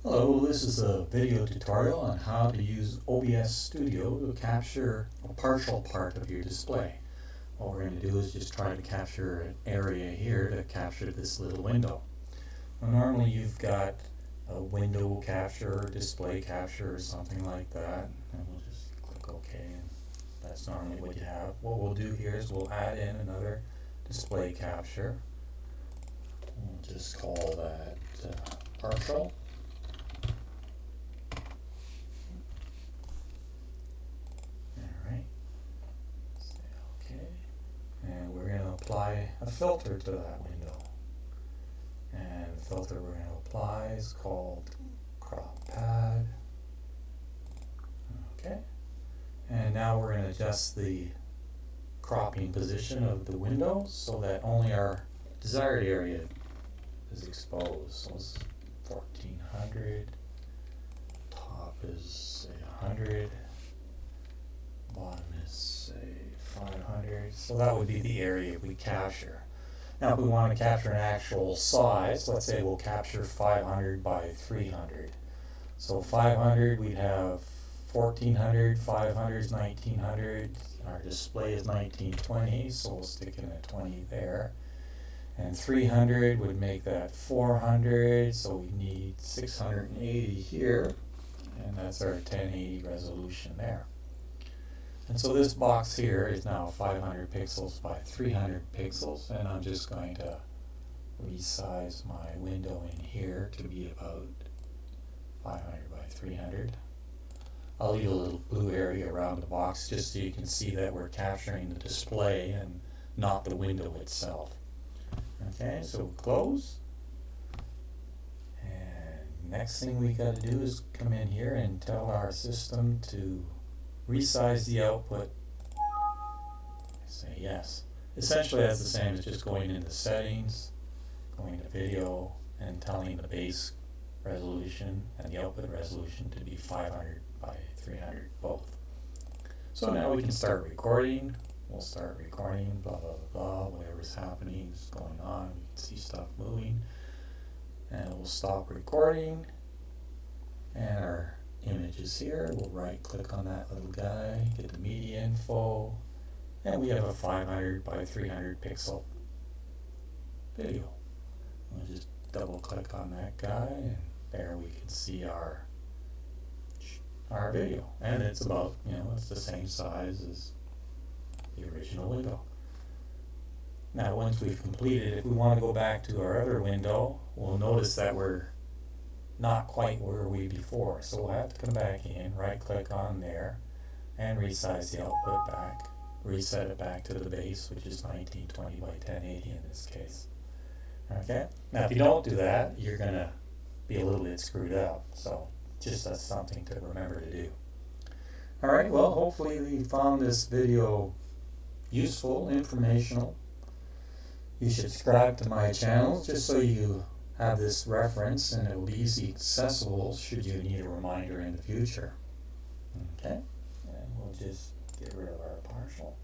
Hello, this is a video tutorial on how to use OBS Studio to capture a partial part of your display. What we're going to do is just try to capture an area here to capture this little window. Now, normally you've got a window capture, display capture, or something like that, and we'll just click OK, and that's normally what you have. What we'll do here is we'll add in another display capture. We'll just call that partial. And we're going to apply a filter to that window. And the filter we're going to apply is called crop pad. Okay. And now we're going to adjust the cropping position of the window so that only our desired area is exposed. So it's 1400. Top is say 100. Bottom is say 500, so that would be the area we capture. Now if we want to capture an actual size, let's say we'll capture 500 by 300. So 500 we'd have 1400, 500 is 1900, our display is 1920, so we'll stick in a 20 there. And 300 would make that 400, so we need 680 here, and that's our 1080 resolution there. And so this box here is now 500 pixels by 300 pixels, and I'm just going to resize my window in here to be about 500 by 300. I'll leave a little blue area around the box just so you can see that we're capturing the display and not the window itself. Okay, so we'll close. And next thing we got to do is come in here and tell our system to resize the output. Say yes. Essentially that's the same as just going into settings, going to video, and telling the base resolution and the output resolution to be 500 by 300 both. So now we can start recording. We'll start recording, blah blah blah, whatever's happening is going on. We can see stuff moving, and we'll stop recording, and our image is here. We'll right click on that little guy, get the media info, and we have a 500 by 300 pixel video. We'll just double click on that guy, and there we can see our video, and it's about, it's the same size as the original window. Now once we've completed, if we want to go back to our other window, we'll notice that we're not quite where we before, so we'll have to come back in, right click on there, and resize the output back, reset it back to the base, which is 1920 by 1080 in this case. Okay, now if you don't do that, you're going to be a little bit screwed up, so just that's something to remember to do. Alright, well hopefully you found this video useful, informational. You should subscribe to my channel just so you have this reference, and it will be easy accessible should you need a reminder in the future. Okay, and we'll just get rid of our partial.